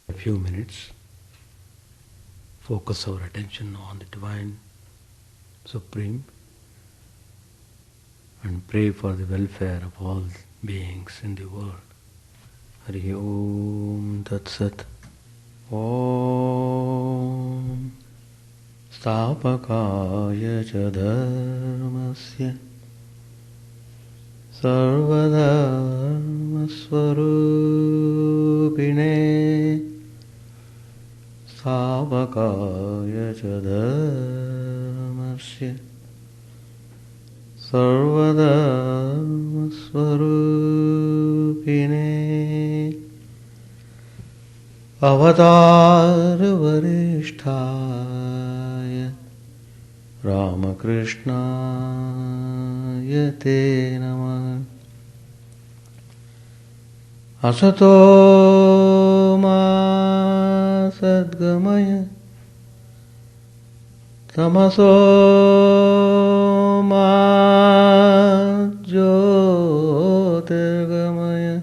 A few minutes, focus our attention on the Divine Supreme and pray for the welfare of all beings in the world. Hari Om Tat Sat. Om Stapakaya Cha Dharmasya Sarvadharma Swarupine Stapakaya Cha Dharmasya Sarvadharma Swarupine Avatar Varishtaya Ramakrishna Te Namah Asato Ma Sadgamaya Tamaso Ma Jyotirgamaya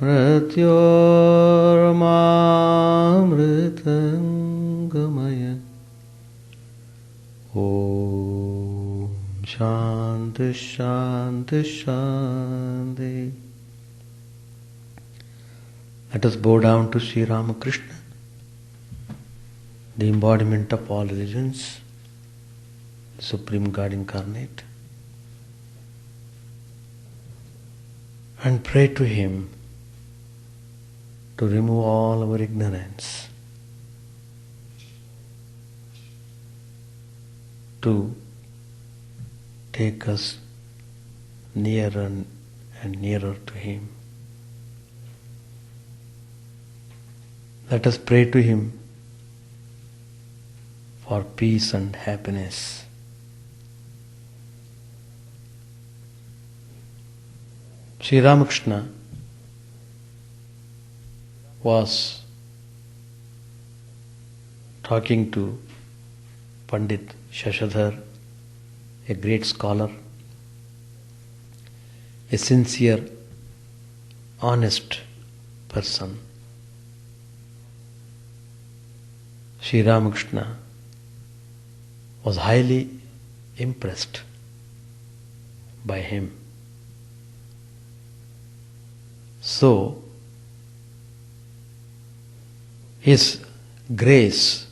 Mrityormamritangamaya Om Shanti Shanti Shanti. Let us bow down to Sri Ramakrishna, the embodiment of all religions, the Supreme God incarnate, and pray to Him to remove all our ignorance, to take us nearer and nearer to Him. Let us pray to Him for peace and happiness. Sri Ramakrishna was talking to Pandit Shashadhar, a great scholar, a sincere, honest person. Sri Ramakrishna was highly impressed by him. So, his grace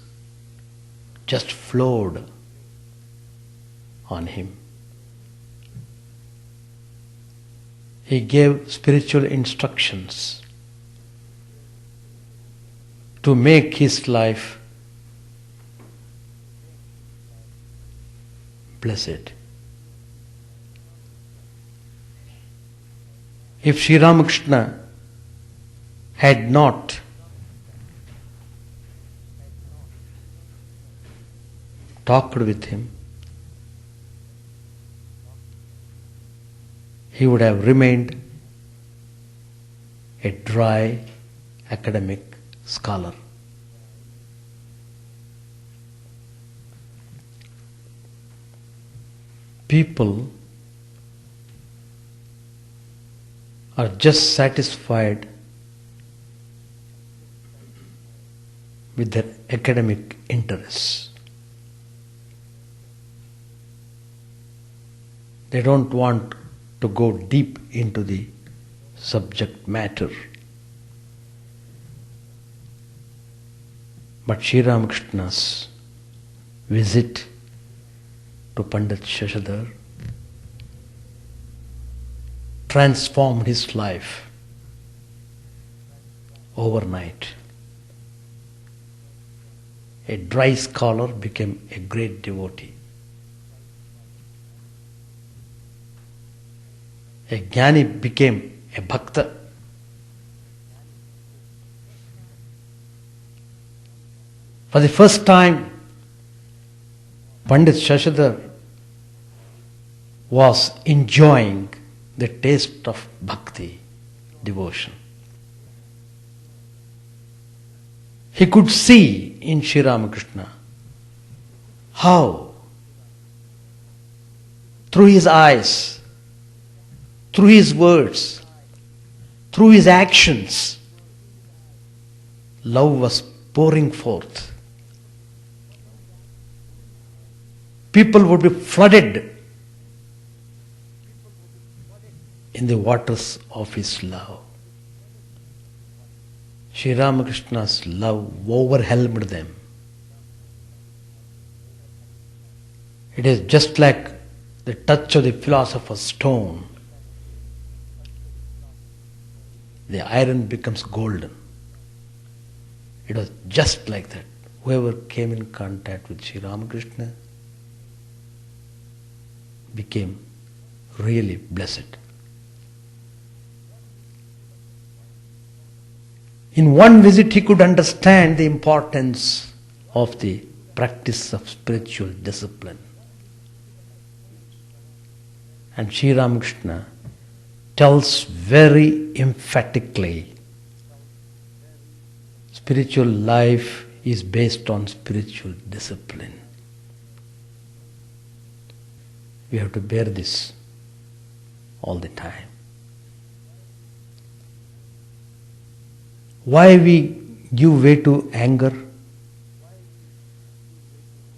just flowed on him. He gave spiritual instructions to make his life blessed. If Sri Ramakrishna had not talked with him, he would have remained a dry academic scholar. People are just satisfied with their academic interests. They don't want to go deep into the subject matter. But Sri Ramakrishna's visit to Pandit Shashadhar transformed his life overnight. A dry scholar became a great devotee. A jnani became a bhakta. For the first time, Pandit Shashadhar was enjoying the taste of bhakti, devotion. He could see in Sri Ramakrishna how, through his eyes, through his words, through his actions, love was pouring forth. People would be flooded in the waters of his love. Sri Ramakrishna's love overwhelmed them. It is just like the touch of the philosopher's stone. The iron becomes golden. It was just like that. Whoever came in contact with Sri Ramakrishna became really blessed. In one visit, he could understand the importance of the practice of spiritual discipline. And Sri Ramakrishna tells very emphatically, spiritual life is based on spiritual discipline. We have to bear this all the time. Why we give way to anger?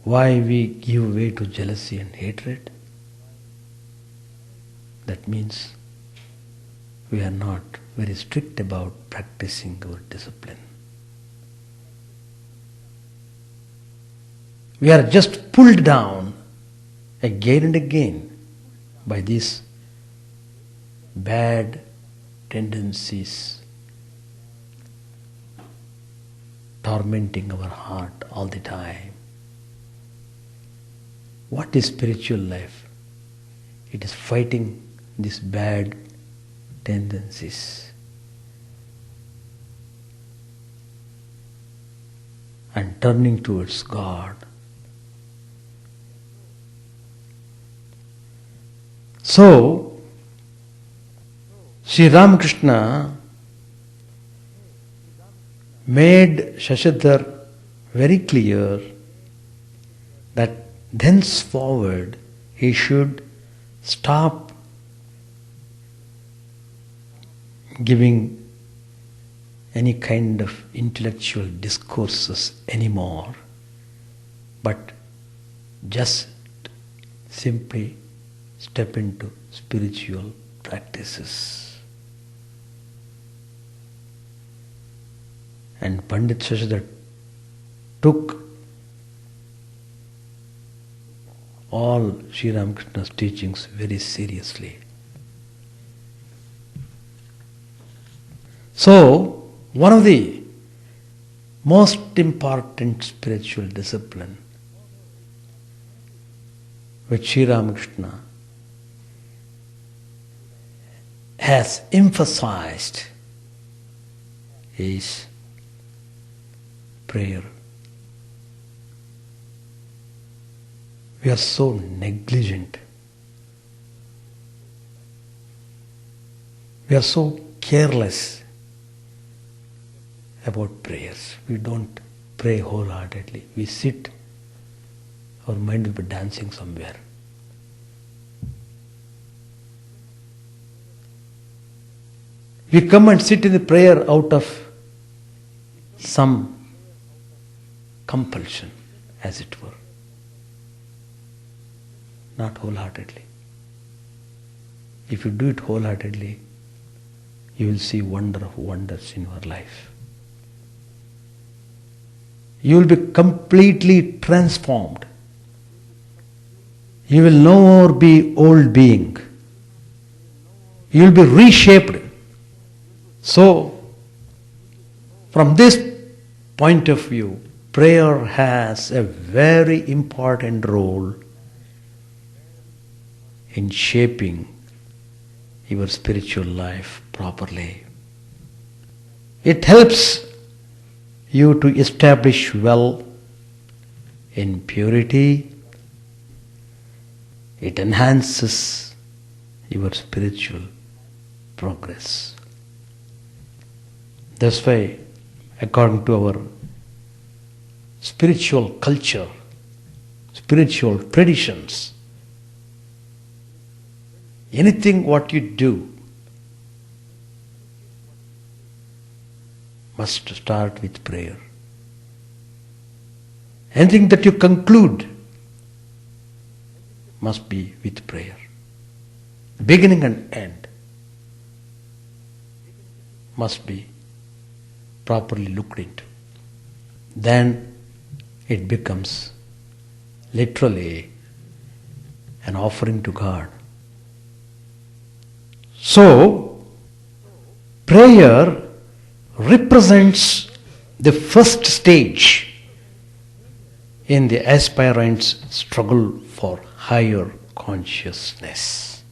Why we give way to jealousy and hatred? That means we are not very strict about practicing our discipline. We are just pulled down again and again by these bad tendencies tormenting our heart all the time. What is spiritual life? It is fighting these bad tendencies and turning towards God. So, Sri Ramakrishna made Shashidhar very clear that thenceforward he should stop giving any kind of intellectual discourses anymore, but just simply step into spiritual practices. And Pandit Shashidhar took all Sri Ramakrishna's teachings very seriously. So, one of the most important spiritual discipline which Sri Ramakrishna has emphasized is prayer. We are so negligent. We are so careless about prayers. We don't pray wholeheartedly. We sit, our mind will be dancing somewhere. We come and sit in the prayer out of some compulsion, as it were, not wholeheartedly. If you do it wholeheartedly, you will see wonder of wonders in your life. You will be completely transformed. You will no more be old being. You will be reshaped. So, from this point of view, prayer has a very important role in shaping your spiritual life properly. It helps you to establish well in purity. It enhances your spiritual progress. That's why, according to our spiritual culture, spiritual traditions, anything what you do must start with prayer. Anything that you conclude must be with prayer. Beginning and end must be properly looked into. Then it becomes literally an offering to God. So, prayer represents the first stage in the aspirant's struggle for higher consciousness.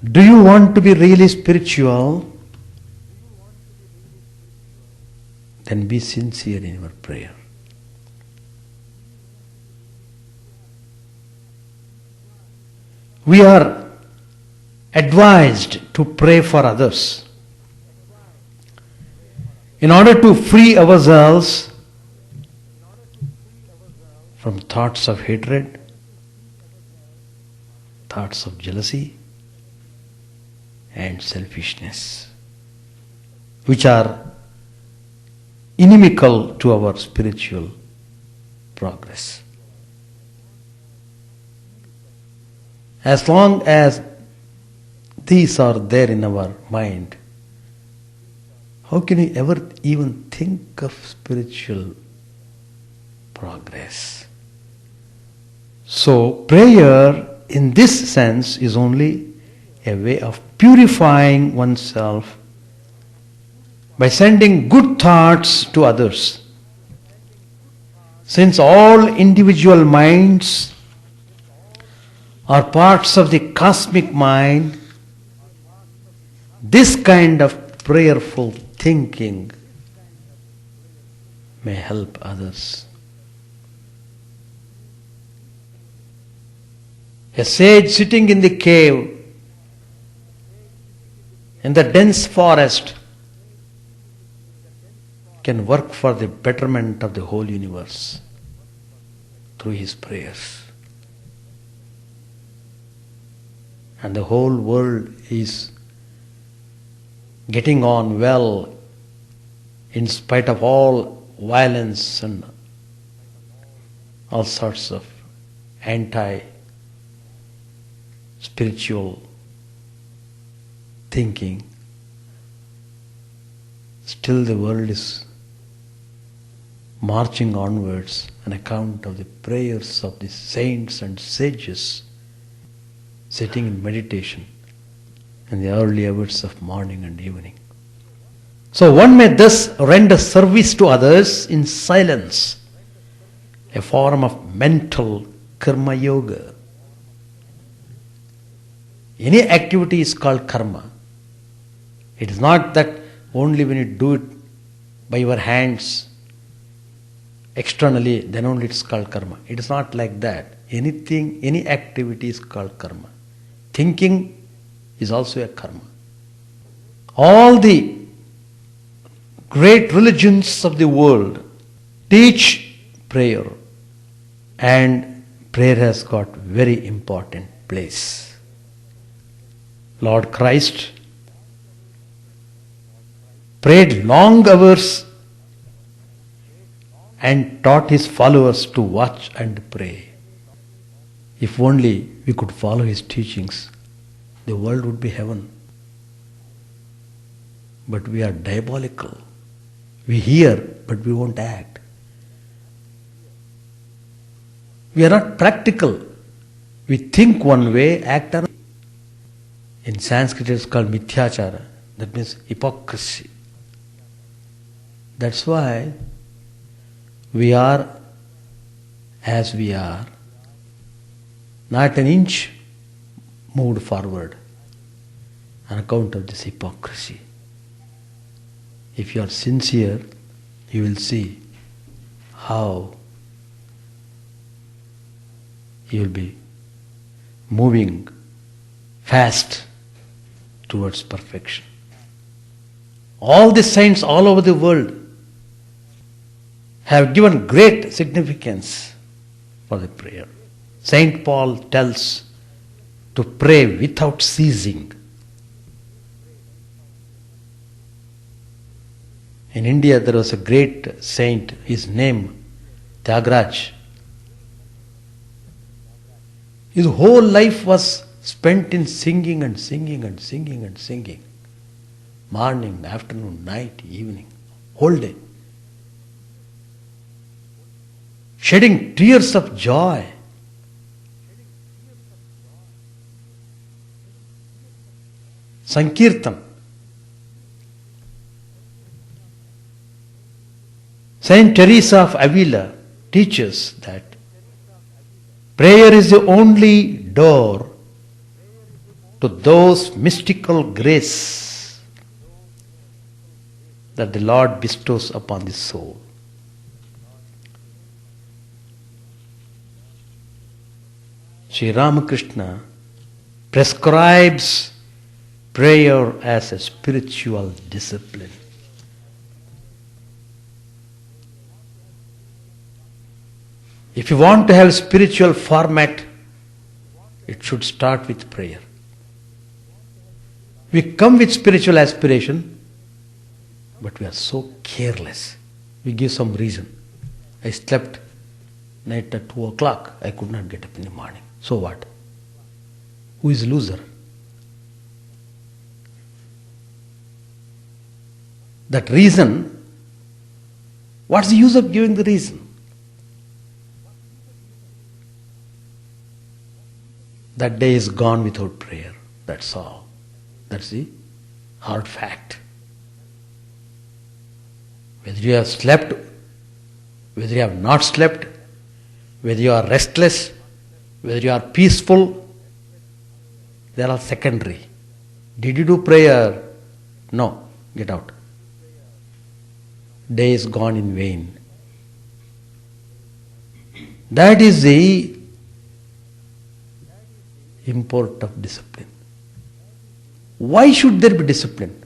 Do you want to be really spiritual? Then be sincere in your prayer. We are advised to pray for others in order to free ourselves from thoughts of hatred, thoughts of jealousy and selfishness, which are inimical to our spiritual progress. As long as these are there in our mind, how can we ever even think of spiritual progress? So, prayer in this sense is only a way of purifying oneself by sending good thoughts to others. Since all individual minds are parts of the cosmic mind, this kind of prayerful thinking may help others. A sage sitting in the cave, in the dense forest, can work for the betterment of the whole universe through his prayers. And the whole world is getting on well in spite of all violence and all sorts of anti-spiritual thinking. Still the world is marching onwards on account of the prayers of the saints and sages sitting in meditation in the early hours of morning and evening. So one may thus render service to others in silence, a form of mental karma yoga. Any activity is called karma. It is not that only when you do it by your hands externally, then only it's called karma. It is not like that. Anything, any activity is called karma. Thinking is also a karma. All the great religions of the world teach prayer, and prayer has got very important place. Lord Christ prayed long hours and taught his followers to watch and pray. If only we could follow his teachings, the world would be heaven. But we are diabolical. We hear, but we won't act. We are not practical. We think one way, act another. In Sanskrit it's called mithyachara. That means hypocrisy. That's why we are as we are. Not an inch moved forward on account of this hypocrisy. If you are sincere, you will see how you will be moving fast towards perfection. All the saints all over the world have given great significance for the prayer. Saint Paul tells to pray without ceasing. In India there was a great saint, his name Tyagraj. His whole life was spent in singing and singing and singing and singing. Morning, afternoon, night, evening, whole day. Shedding tears of joy. Sankirtan. Saint Teresa of Avila teaches that prayer is the only door to those mystical grace that the Lord bestows upon the soul. Sri Ramakrishna prescribes prayer as a spiritual discipline. If you want to have spiritual format, it should start with prayer. We come with spiritual aspiration, but we are so careless. We give some reason. I slept night at 2 o'clock. I could not get up in the morning. So what? Who is loser? That reason, what's the use of giving the reason? That day is gone without prayer. That's all. That's the hard fact. Whether you have slept, whether you have not slept, whether you are restless, whether you are peaceful, they are all secondary. Did you do prayer? No. Get out. Day is gone in vain. That is the import of discipline. Why should there be discipline?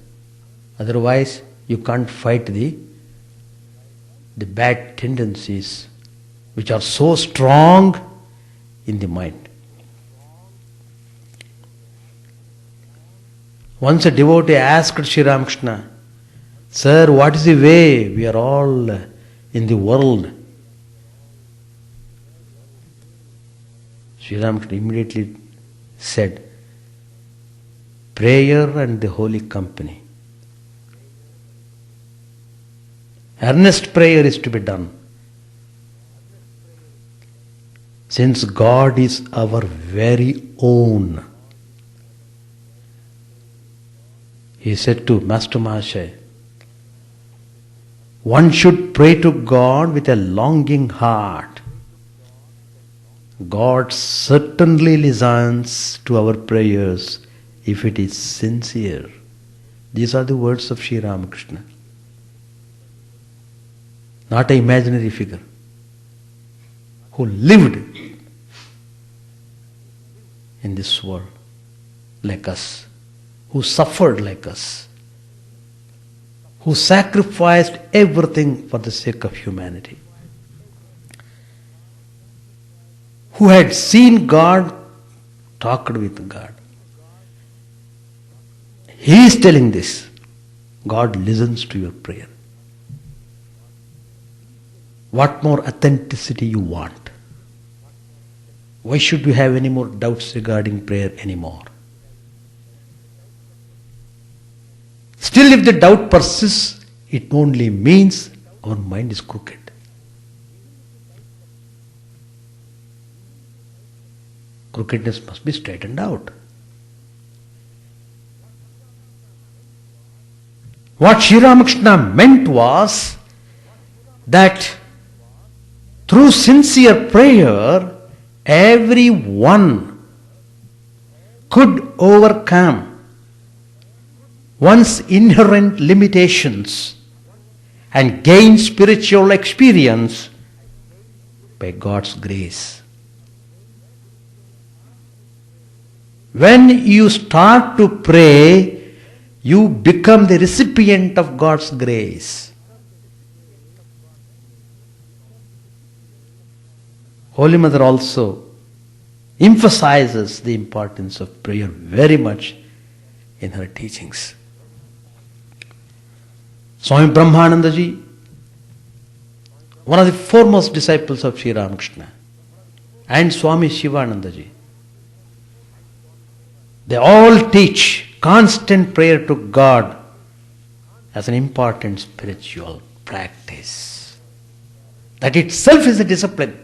Otherwise, you can't fight the bad tendencies which are so strong in the mind. Once a devotee asked Sri Ramakrishna, "Sir, what is the way? We are all in the world." Sri Ramakrishna immediately said, "Prayer and the holy company. Earnest prayer is to be done. Since God is our very own." He said to Master Mahasaya, "One should pray to God with a longing heart. God certainly listens to our prayers if it is sincere." These are the words of Sri Ramakrishna. Not an imaginary figure who lived in this world like us, who suffered like us, who sacrificed everything for the sake of humanity, who had seen God, talked with God. He is telling this. God listens to your prayer. What more authenticity you want? Why should we have any more doubts regarding prayer anymore? Still, if the doubt persists, it only means our mind is crooked. Crookedness must be straightened out. What Sri Ramakrishna meant was that through sincere prayer, everyone could overcome one's inherent limitations and gain spiritual experience by God's grace. When you start to pray, you become the recipient of God's grace. Holy Mother also emphasizes the importance of prayer very much in her teachings. Swami Brahmananda ji, one of the foremost disciples of Sri Ramakrishna, and Swami Chidananda ji, they all teach constant prayer to God as an important spiritual practice. That itself is a discipline.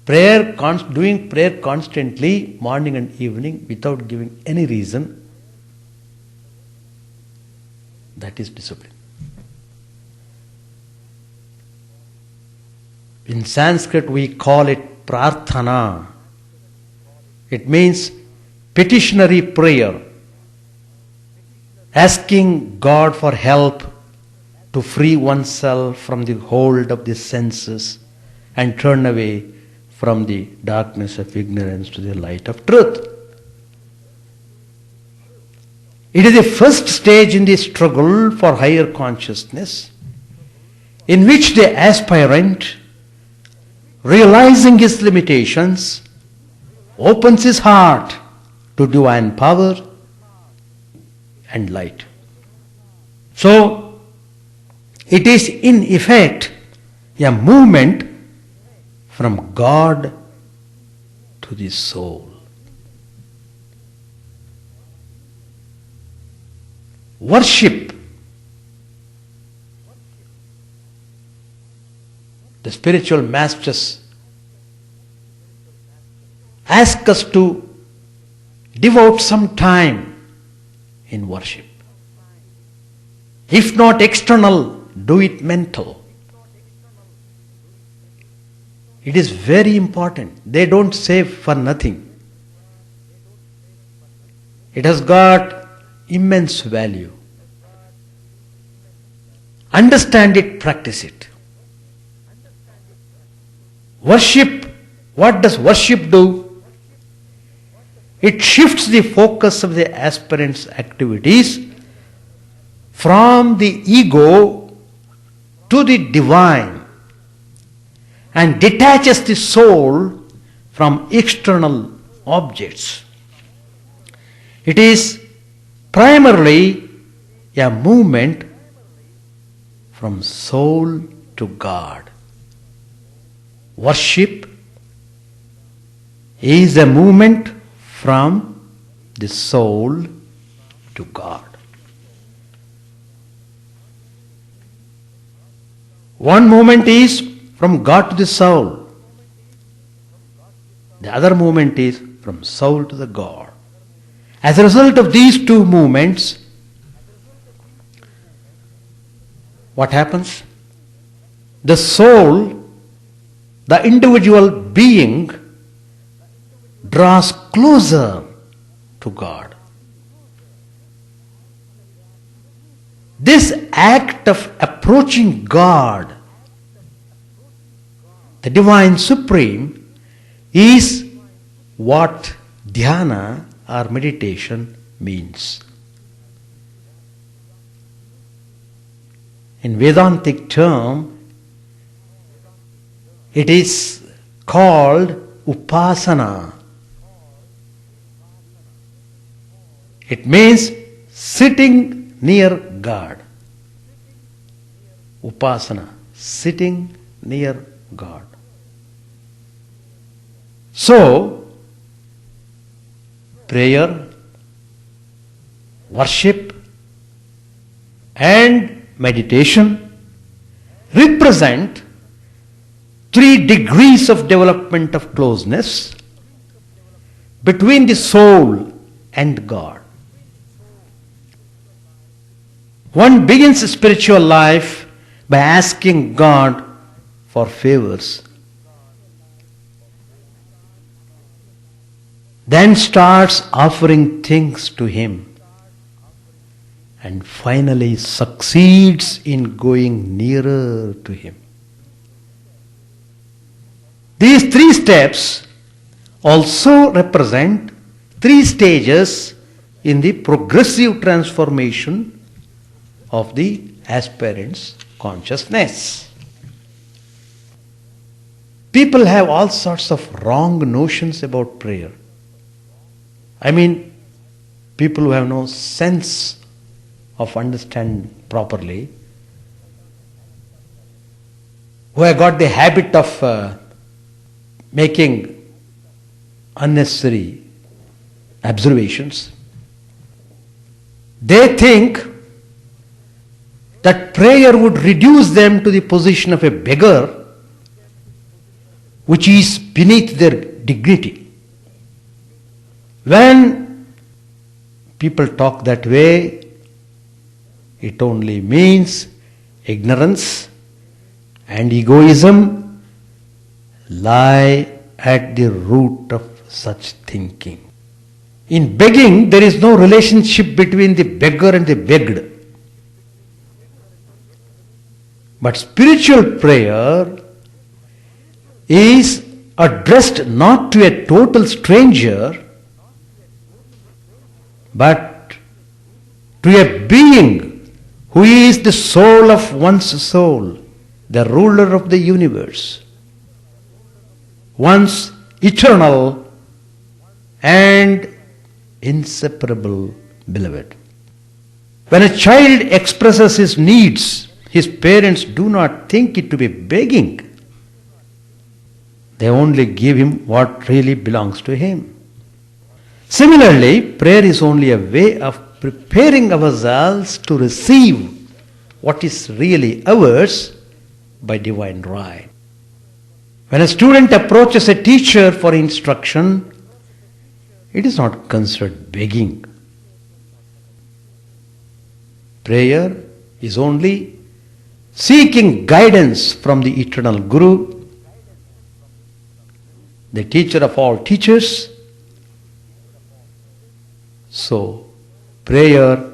Doing prayer constantly, morning and evening, without giving any reason, that is discipline. In Sanskrit we call it prarthana. It means petitionary prayer, asking God for help to free oneself from the hold of the senses and turn away from the darkness of ignorance to the light of truth. It is the first stage in the struggle for higher consciousness, in which the aspirant, realizing his limitations, opens his heart to divine power and light. So, it is in effect a movement from God to the soul. Worship. The spiritual masters ask us to devote some time in worship. If not external, do it mental. It is very important. They don't say for nothing. It has got immense value. Understand it, practice it. Worship, what does worship do? It shifts the focus of the aspirant's activities from the ego to the divine and detaches the soul from external objects. It is primarily a movement from soul to God. Worship is a movement from the soul to God. One movement is from God to the soul. The other movement is from soul to the God. As a result of these two movements, what happens? The soul, the individual being, draws closer to God. This act of approaching God, the Divine Supreme, is what dhyana or meditation means. In Vedantic term, it is called upasana. It means sitting near God. Upasana, sitting near God. So, prayer, worship, and meditation represent 3 degrees of development of closeness between the soul and God. One begins spiritual life by asking God for favors, then starts offering things to Him, and finally succeeds in going nearer to Him. These 3 steps also represent 3 stages in the progressive transformation of the aspirant's consciousness. People have all sorts of wrong notions about prayer. I mean, people who have no sense of understand properly, who have got the habit of making unnecessary observations, they think that prayer would reduce them to the position of a beggar, which is beneath their dignity. When people talk that way, it only means ignorance and egoism lie at the root of such thinking. In begging, there is no relationship between the beggar and the begged. But spiritual prayer is addressed not to a total stranger, but to a being who is the soul of one's soul, the ruler of the universe, one's eternal and inseparable beloved. When a child expresses his needs, his parents do not think it to be begging. They only give him what really belongs to him. Similarly, prayer is only a way of preparing ourselves to receive what is really ours by divine right. When a student approaches a teacher for instruction, it is not considered begging. Prayer is only seeking guidance from the eternal Guru, the teacher of all teachers. So, prayer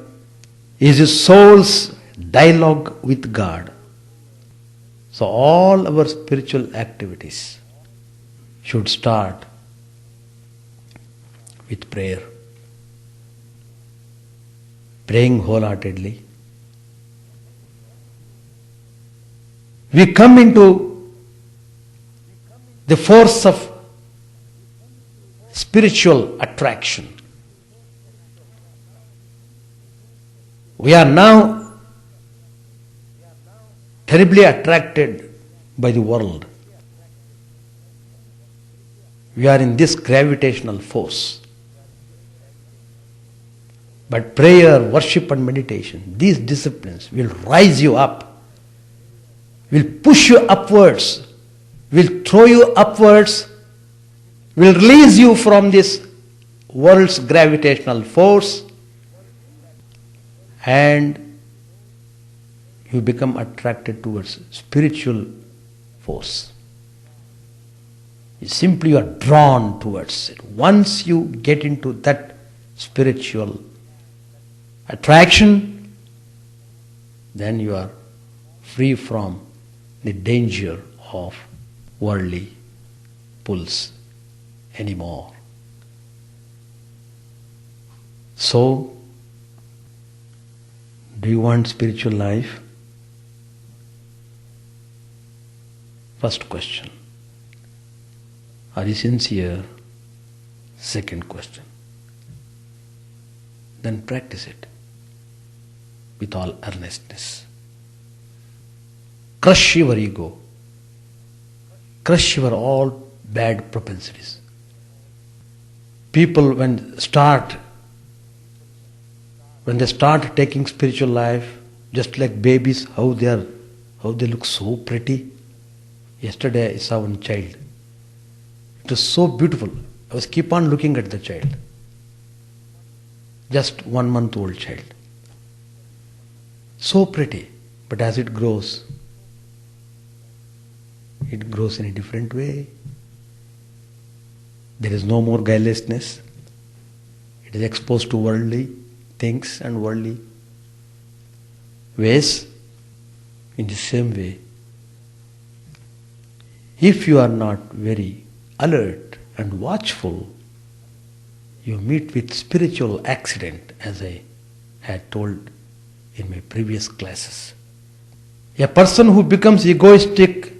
is a soul's dialogue with God. So, all our spiritual activities should start with prayer. Praying wholeheartedly. We come into the force of spiritual attraction. We are now terribly attracted by the world. We are in this gravitational force. But prayer, worship and meditation, these disciplines will rise you up, will push you upwards, will throw you upwards, will release you from this world's gravitational force, and you become attracted towards spiritual force. You are drawn towards it. Once you get into that spiritual attraction, then you are free from the danger of worldly pulls anymore. So, do you want spiritual life? First question. Are you sincere? Second question. Then practice it with all earnestness. Crush your ego. Crush your all bad propensities. People when they start taking spiritual life, just like babies, how they look so pretty. Yesterday I saw one child. It was so beautiful. I was keep on looking at the child. Just 1 month old child. So pretty. But as it grows in a different way. There is no more guilelessness. It is exposed to worldly things and worldly ways. In the same way, if you are not very alert and watchful, you meet with spiritual accident, as I had told in my previous classes. A person who becomes egoistic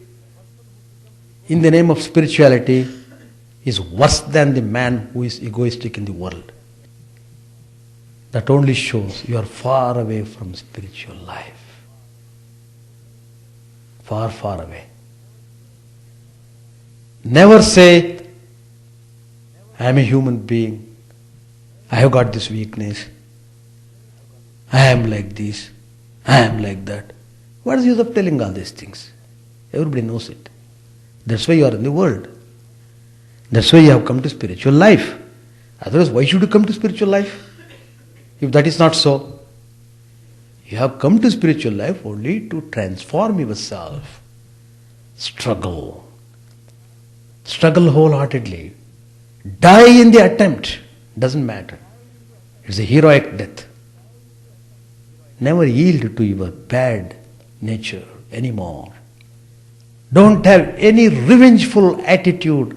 in the name of spirituality is worse than the man who is egoistic in the world. That only shows you are far away from spiritual life. Far, far away. Never say, I am a human being. I have got this weakness. I am like this. I am like that. What is the use of telling all these things? Everybody knows it. That's why you are in the world. That's why you have come to spiritual life. Otherwise, why should you come to spiritual life? If that is not so, you have come to spiritual life only to transform yourself. Struggle. Struggle wholeheartedly. Die in the attempt. Doesn't matter. It's a heroic death. Never yield to your bad nature anymore. Don't have any revengeful attitude.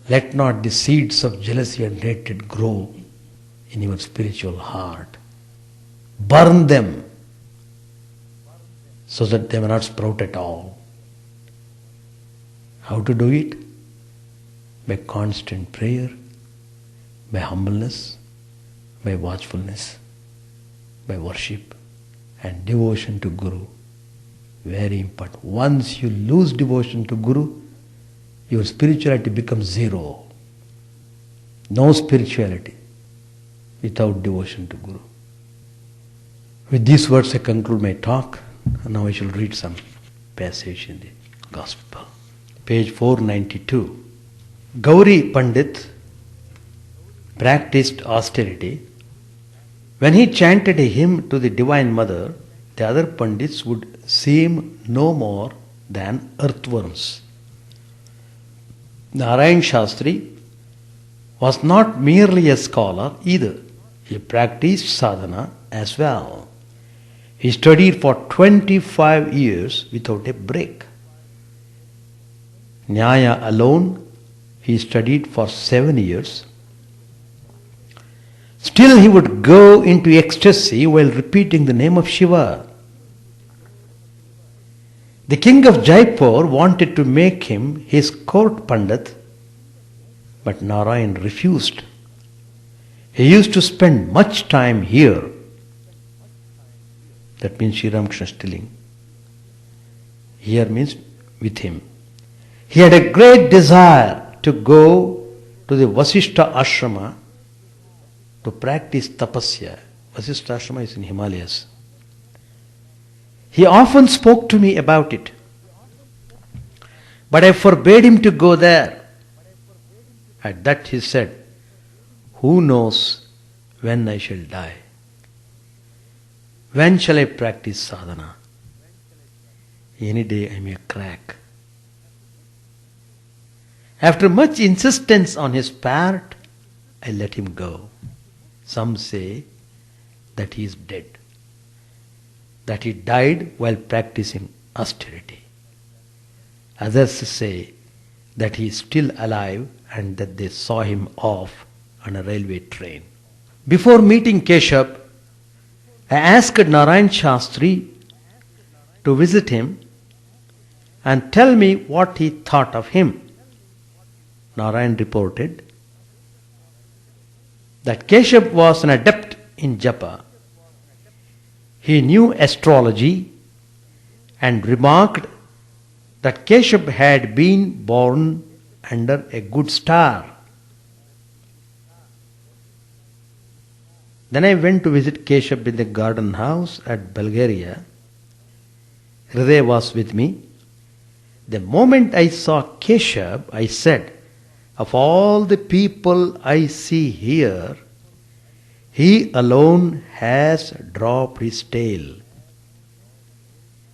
Let not the seeds of jealousy and hatred grow in your spiritual heart. Burn them so that they may not sprout at all. How to do it? By constant prayer, by humbleness, by watchfulness, by worship and devotion to Guru. Very important. Once you lose devotion to Guru, your spirituality becomes zero. No spirituality without devotion to Guru. With these words I conclude my talk. And now I shall read some passage in the Gospel. Page 492. Gauri Pandit practiced austerity. When he chanted a hymn to the Divine Mother, the other Pandits would seem no more than earthworms. Narayan Shastri was not merely a scholar either. He practiced sadhana as well. He studied for 25 years without a break. Nyaya alone he studied for 7 years. Still he would go into ecstasy while repeating the name of Shiva. The king of Jaipur wanted to make him his court pandit, but Narayan refused. He used to spend much time here. That means Sri Ramakrishna is telling. Here means with him. He had a great desire to go to the Vasishtha ashrama to practice tapasya. Vasishtha ashrama is in Himalayas. He often spoke to me about it, but I forbade him to go there. At that he said, "Who knows when I shall die? When shall I practice sadhana? Any day I may crack." After much insistence on his part, I let him go. Some say that he is dead, that he died while practicing austerity. Others say that he is still alive and that they saw him off on a railway train. Before meeting Keshav, I asked Narayan Shastri to visit him and tell me what he thought of him. Narayan reported that Keshav was an adept in japa. He knew astrology and remarked that Keshav had been born under a good star. Then I went to visit Keshav in the garden house at Bulgaria. Hriday was with me. The moment I saw Keshav, I said, "Of all the people I see here, he alone has dropped his tail.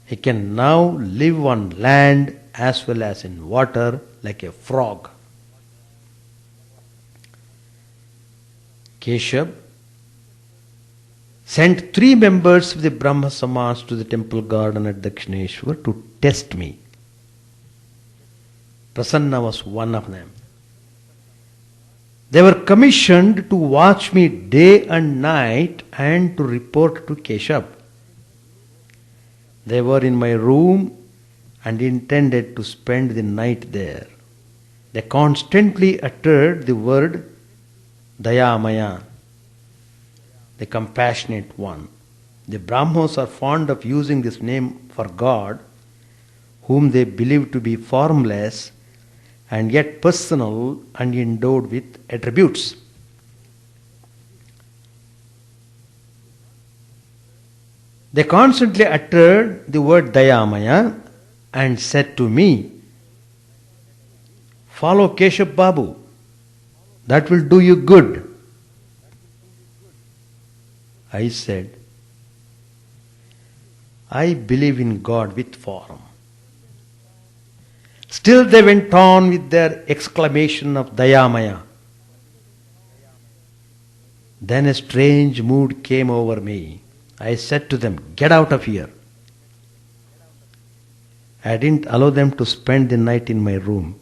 He can now live on land as well as in water like a frog." Keshav sent 3 members of the Brahma Samaj to the temple garden at Dakshineshwar to test me. Prasanna was one of them. They were commissioned to watch me day and night and to report to Keshav. They were in my room and intended to spend the night there. They constantly uttered the word Dayamaya, the compassionate one. The Brahmos are fond of using this name for God, whom they believe to be formless and yet personal and endowed with attributes. They constantly uttered the word Dayamaya and said to me, "Follow Keshav Babu, that will do you good." I said, "I believe in God with form." Still they went on with their exclamation of Dayamaya. Then a strange mood came over me. I said to them, "Get out of here." I didn't allow them to spend the night in my room.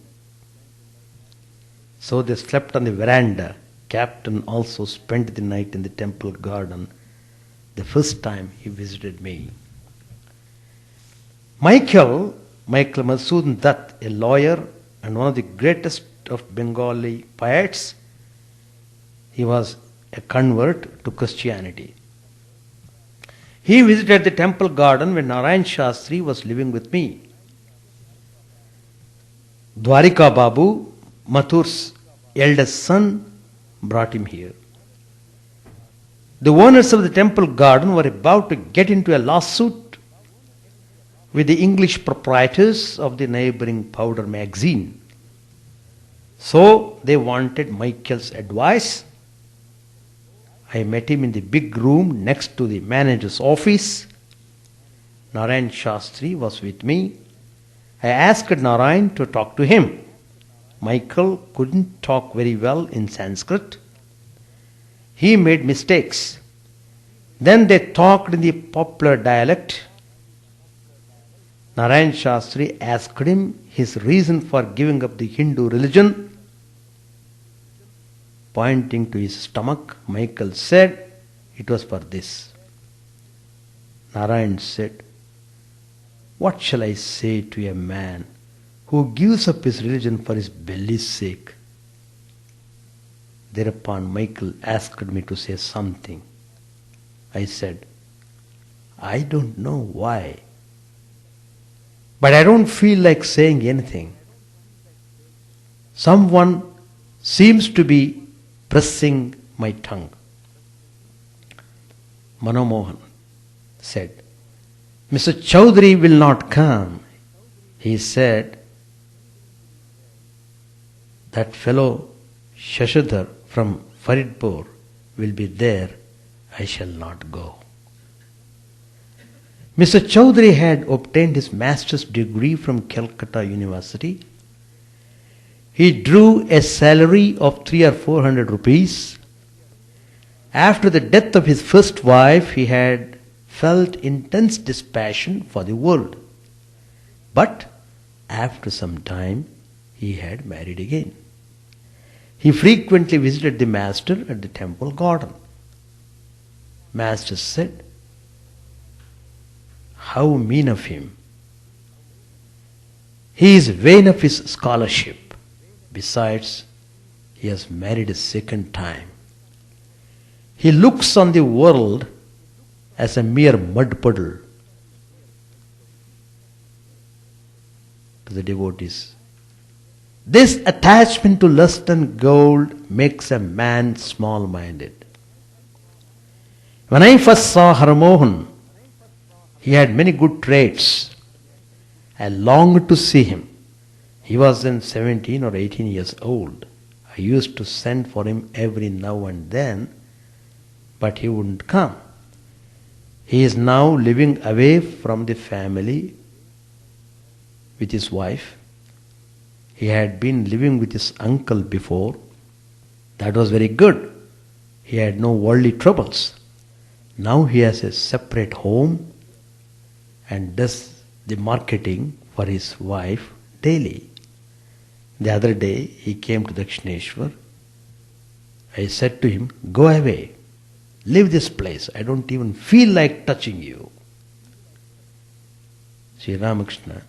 So they slept on the veranda. Captain also spent the night in the temple garden the first time he visited me. Michael Masudan Dutt, a lawyer and one of the greatest of Bengali poets, he was a convert to Christianity. He visited the temple garden when Narayan Shastri was living with me. Dwarika Babu, Mathur's eldest son, brought him here. The owners of the temple garden were about to get into a lawsuit with the English proprietors of the neighboring powder magazine. So they wanted Michael's advice. I met him in the big room next to the manager's office. Narayan Shastri was with me. I asked Narayan to talk to him. Michael couldn't talk very well in Sanskrit. He made mistakes. Then they talked in the popular dialect. Narayan Shastri asked him his reason for giving up the Hindu religion. Pointing to his stomach, Michael said, "It was for this." Narayan said, "What shall I say to a man who gives up his religion for his belly's sake?" Thereupon Michael asked me to say something. I said, "I don't know why, but I don't feel like saying anything. Someone seems to be pressing my tongue." Manomohan said, "Mr. Chaudhary will not come." He said, "That fellow Shashadhar from Faridpur will be there. I shall not go." Mr. Chaudhary had obtained his master's degree from Calcutta University. He drew a salary of 300 or 400 rupees. After the death of his first wife, he had felt intense dispassion for the world. But after some time, he had married again. He frequently visited the master at the temple garden. Master said, "How mean of him. He is vain of his scholarship. Besides, he has married a second time. He looks on the world as a mere mud puddle." To the devotees, this attachment to lust and gold makes a man small-minded. When I first saw Harmohan, he had many good traits. I longed to see him. He was then 17 or 18 years old. I used to send for him every now and then, but he wouldn't come. He is now living away from the family with his wife. He had been living with his uncle before. That was very good. He had no worldly troubles. Now he has a separate home and does the marketing for his wife daily. The other day he came to Dakshineshwar. I said to him, "Go away. Leave this place. I don't even feel like touching you." Sri Ramakrishna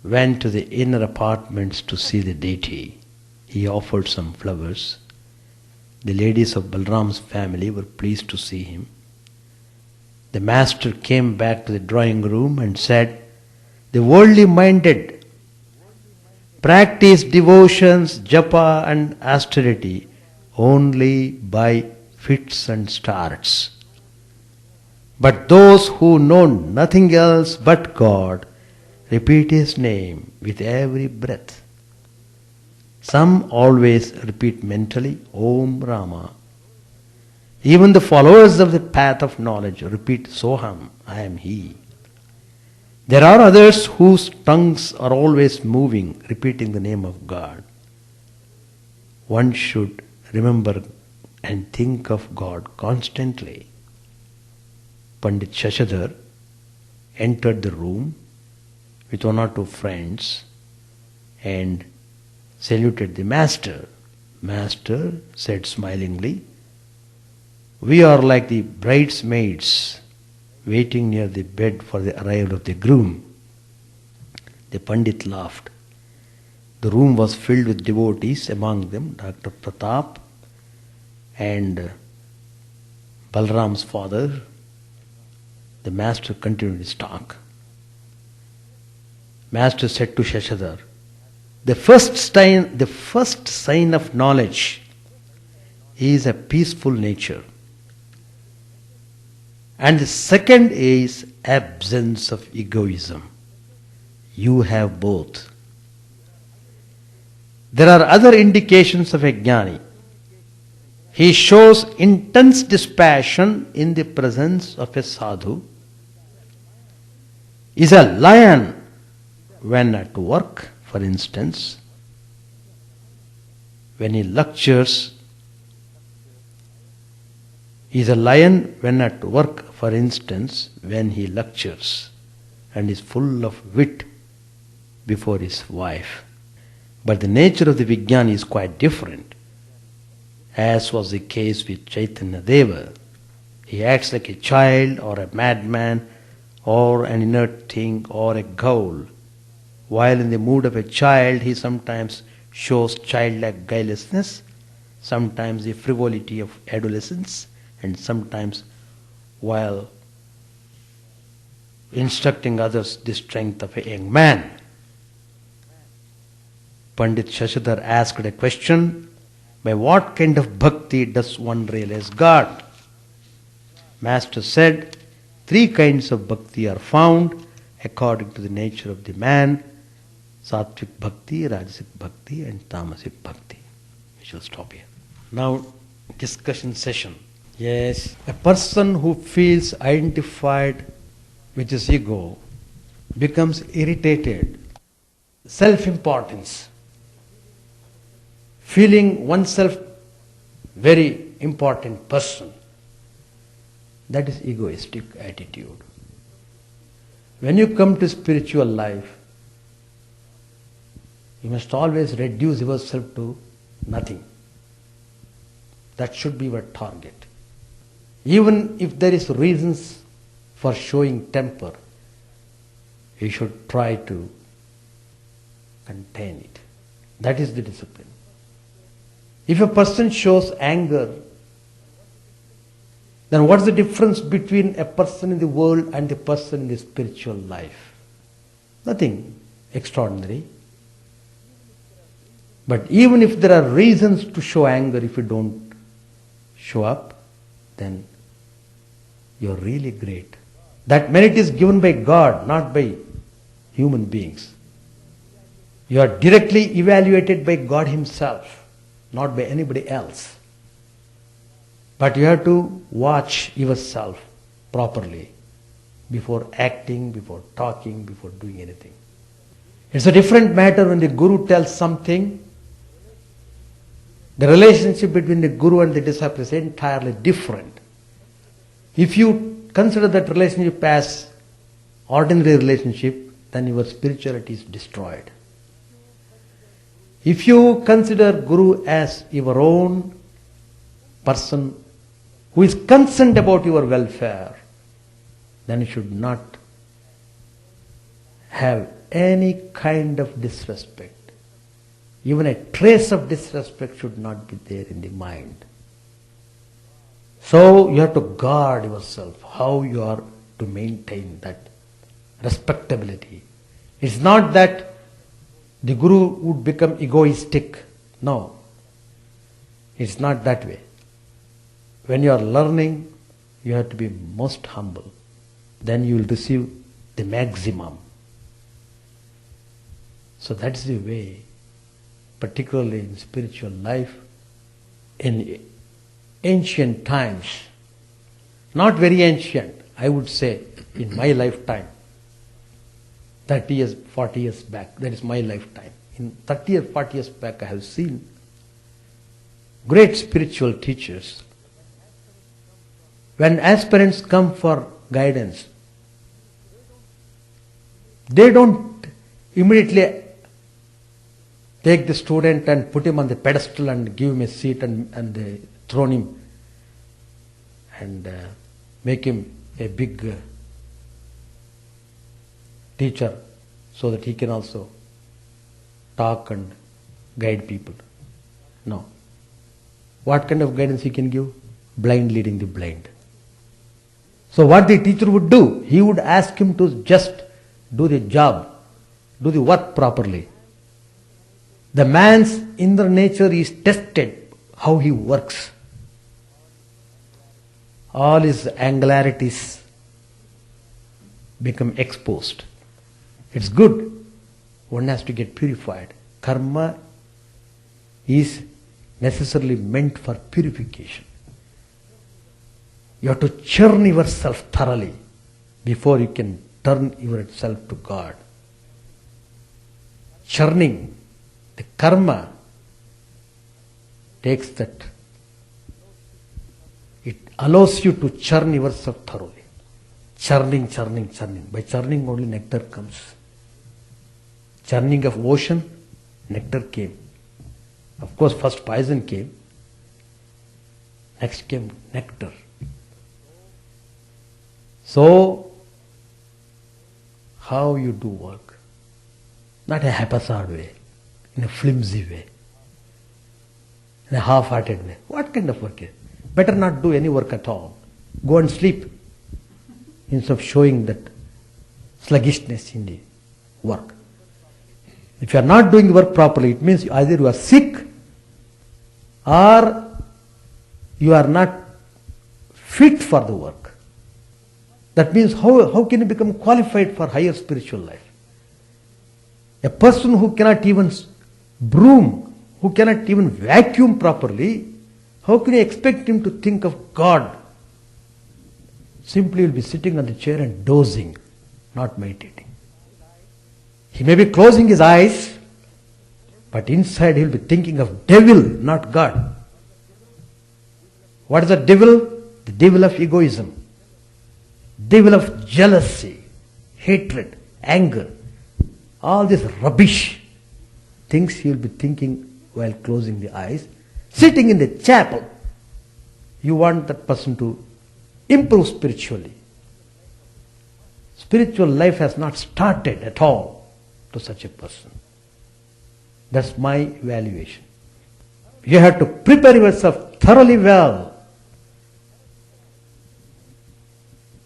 went to the inner apartments to see the deity. He offered some flowers. The ladies of Balram's family were pleased to see him. The master came back to the drawing room and said, "The worldly minded practice devotions, japa and austerity only by fits and starts. But those who know nothing else but God repeat His name with every breath. Some always repeat mentally, Om Rama. Even the followers of the path of knowledge repeat Soham, I am He. There are others whose tongues are always moving, repeating the name of God. One should remember and think of God constantly." Pandit Shashadhar entered the room with one or two friends and saluted the master. Master said smilingly, "We are like the bridesmaids waiting near the bed for the arrival of the groom." The Pandit laughed. The room was filled with devotees, among them Dr. Pratap and Balram's father. The master continued his talk. Master said to Shashadhar, the first sign of knowledge is a peaceful nature. And the second is absence of egoism. You have both. There are other indications of a jnani. He shows intense dispassion in the presence of a sadhu, is a lion when at work, for instance, when he lectures, is a lion when at work, for instance, when he lectures and is full of wit before his wife. But the nature of the Vijnani is quite different, as was the case with Chaitanya Deva. He acts like a child or a madman or an inert thing or a ghoul. While in the mood of a child, he sometimes shows childlike guilelessness, sometimes the frivolity of adolescence, and sometimes, while instructing others, the strength of a young man. Pandit Shashadhar asked a question, by what kind of bhakti does one realize God? Master said, 3 kinds of bhakti are found according to the nature of the man: Sattvic bhakti, Rajasic bhakti and Tamasic bhakti. We shall stop here. Now, discussion session. Yes, a person who feels identified with his ego becomes irritated. Self-importance. Feeling oneself very important person. That is egoistic attitude. When you come to spiritual life, you must always reduce yourself to nothing. That should be your target. Even if there is reasons for showing temper, you should try to contain it. That is the discipline. If a person shows anger, then what's the difference between a person in the world and a person in the spiritual life? Nothing extraordinary. But even if there are reasons to show anger, if you don't show up, then you're really great. That merit is given by God, not by human beings. You are directly evaluated by God Himself, not by anybody else. But you have to watch yourself properly before acting, before talking, before doing anything. It's a different matter when the Guru tells something. The relationship between the Guru and the disciple is entirely different. If you consider that relationship as ordinary relationship, then your spirituality is destroyed. If you consider Guru as your own person who is concerned about your welfare, then you should not have any kind of disrespect. Even a trace of disrespect should not be there in the mind. So you have to guard yourself, how you are to maintain that respectability. It's not that the Guru would become egoistic. No. It's not that way. When you are learning, you have to be most humble. Then you will receive the maximum. So that's the way, particularly in spiritual life, in ancient times, not very ancient, I would say in my lifetime, 30 years, 40 years back, that is my lifetime. In 30 or 40 years back, I have seen great spiritual teachers. When aspirants come for guidance, they don't immediately take the student and put him on the pedestal and give him a seat and throne him and make him a big teacher so that he can also talk and guide people. No. What kind of guidance he can give? Blind leading the blind. So what the teacher would do, he would ask him to just do the job, do the work properly. The man's inner nature is tested, how he works. All his angularities become exposed. It's good. One has to get purified. Karma is necessarily meant for purification. You have to churn yourself thoroughly before you can turn yourself to God. Churning, the karma takes that. It allows you to churn yourself thoroughly. Churning. By churning only nectar comes. Churning of ocean, nectar came. Of course, first poison came. Next came nectar. So, how you do work? Not a haphazard way, in a flimsy way, in a half-hearted way. What kind of work is it? Better not do any work at all. Go and sleep instead of showing that sluggishness in the work. If you are not doing the work properly, it means either you are sick or you are not fit for the work. That means how can you become qualified for higher spiritual life? A person who cannot even broom, who cannot even vacuum properly, how can you expect him to think of God? Simply he will be sitting on the chair and dozing, not meditating. He may be closing his eyes, but inside he will be thinking of devil, not God. What is the devil? The devil of egoism. Devil of jealousy, hatred, anger, all this rubbish things he will be thinking while closing the eyes, sitting in the chapel. You want that person to improve spiritually. Spiritual life has not started at all to such a person. That's my evaluation. You have to prepare yourself thoroughly well.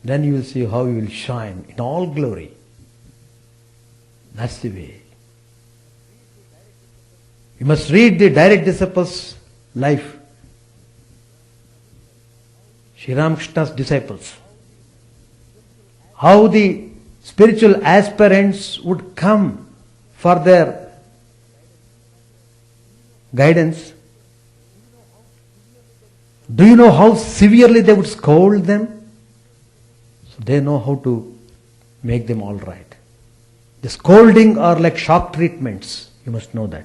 Then you will see how you will shine in all glory. That's the way. You must read the direct disciples' life. Sri Ramakrishna's disciples. How the spiritual aspirants would come for their guidance. Do you know how severely they would scold them? So they know how to make them all right. The scolding are like shock treatments. You must know that.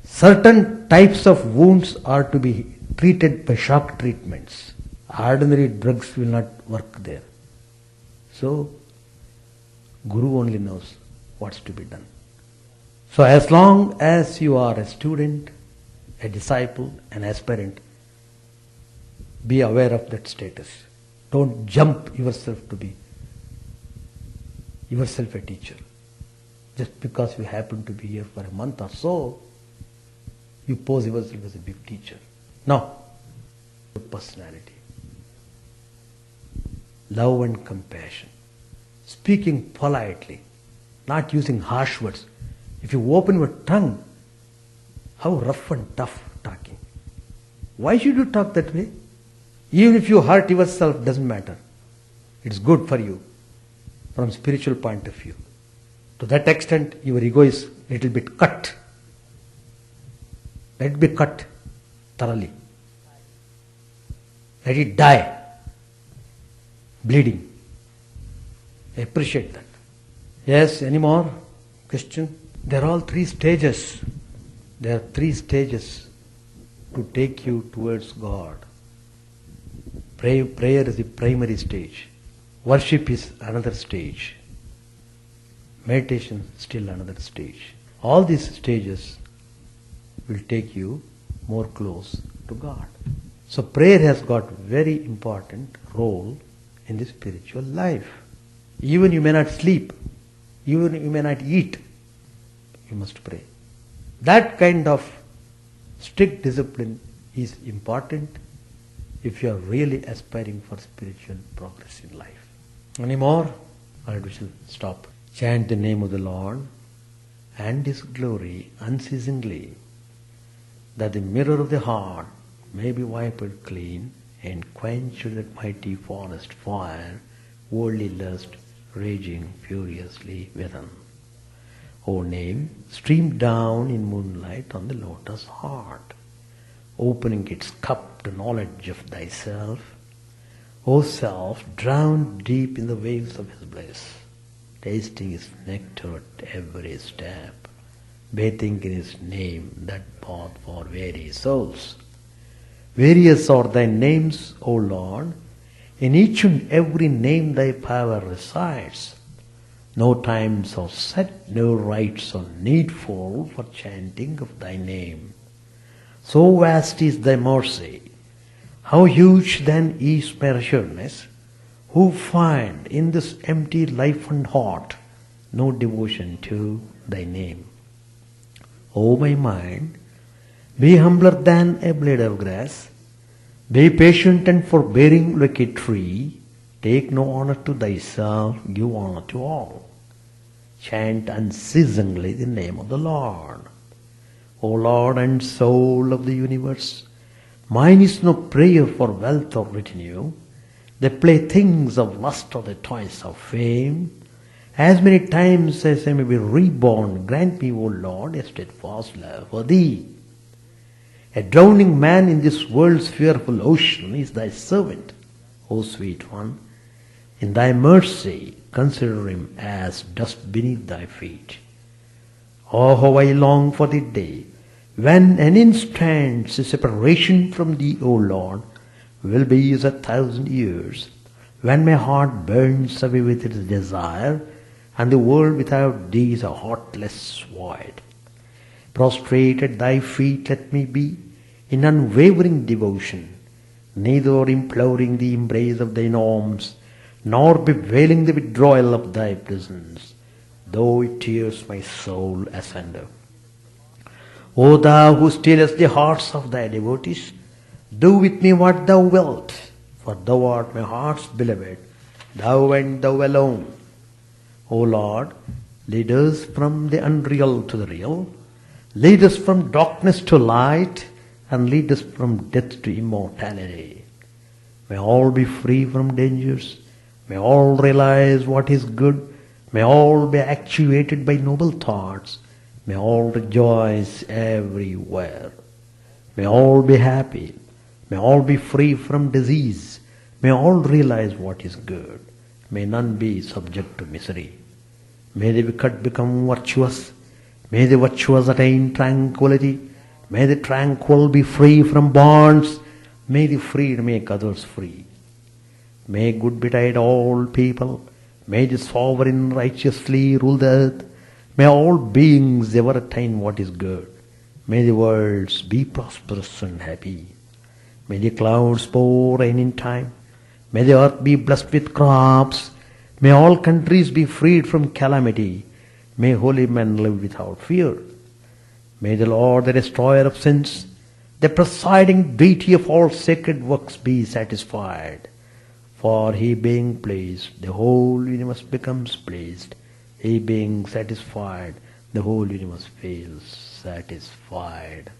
Certain types of wounds are to be treated by shock treatments. Ordinary drugs will not work there. So, Guru only knows what's to be done. So as long as you are a student, a disciple, an aspirant, be aware of that status. Don't jump yourself to be yourself a teacher. Just because you happen to be here for a month or so, you pose yourself as a big teacher. No. personality. Love and compassion. Speaking politely, not using harsh words. If you open your tongue, how rough and tough talking. Why should you talk that way? Even if you hurt yourself, doesn't matter. It's good for you from spiritual point of view. To that extent, your ego is a little bit cut. Let it be cut thoroughly. Let it die, bleeding. I appreciate that. Yes, any more question? There are all three stages. There are three stages to take you towards God. Prayer is the primary stage. Worship is another stage. Meditation still another stage. All these stages will take you more close to God. So prayer has got very important role in the spiritual life. Even you may not sleep, even you may not eat, you must pray. That kind of strict discipline is important if you are really aspiring for spiritual progress in life. Any more? Alright, we shall stop. Chant the name of the Lord and His glory unceasingly, that the mirror of the heart may be wiped clean and quench that mighty forest fire, worldly lust raging furiously within. O name, stream down in moonlight on the lotus heart, opening its cup to knowledge of thyself. O self, drowned deep in the waves of His bliss, tasting His nectar at every step, bathing in His name, that path for weary souls. Various are thy names, O Lord. In each and every name thy power resides. No times are set, no rites are needful for chanting of thy name. So vast is thy mercy. How huge then is my assuredness, who find in this empty life and heart no devotion to thy name. O my mind, be humbler than a blade of grass. Be patient and forbearing like a tree. Take no honor to thyself, give honor to all. Chant unceasingly the name of the Lord. O Lord and soul of the universe, mine is no prayer for wealth or retinue, the playthings of lust or the toys of fame. As many times as I may be reborn, grant me, O Lord, a steadfast love for Thee. A drowning man in this world's fearful ocean is Thy servant, O sweet one. In Thy mercy, consider him as dust beneath Thy feet. Oh, how I long for the day when an instant's separation from Thee, O Lord, will be as 1,000 years, when my heart burns away with its desire, and the world without Thee is a heartless void. Prostrate at Thy feet let me be, in unwavering devotion, neither imploring the embrace of Thine arms, nor bewailing the withdrawal of Thy presence, though it tears my soul asunder. O Thou who stealest the hearts of Thy devotees, do with me what Thou wilt, for Thou art my heart's beloved, Thou and Thou alone. O Lord, lead us from the unreal to the real, lead us from darkness to light, and lead us from death to immortality. May all be free from dangers, may all realize what is good, may all be actuated by noble thoughts, may all rejoice everywhere. May all be happy, may all be free from disease, may all realize what is good, may none be subject to misery. May the wicked become virtuous, may the virtuous attain tranquility, may the tranquil be free from bonds, may the freed make others free. May good betide all people, may the sovereign righteously rule the earth, may all beings ever attain what is good, may the worlds be prosperous and happy. May the clouds pour rain in time, may the earth be blessed with crops, may all countries be freed from calamity, may holy men live without fear. May the Lord, the destroyer of sins, the presiding deity of all sacred works be satisfied. For he being pleased, the whole universe becomes pleased. He being satisfied, the whole universe feels satisfied.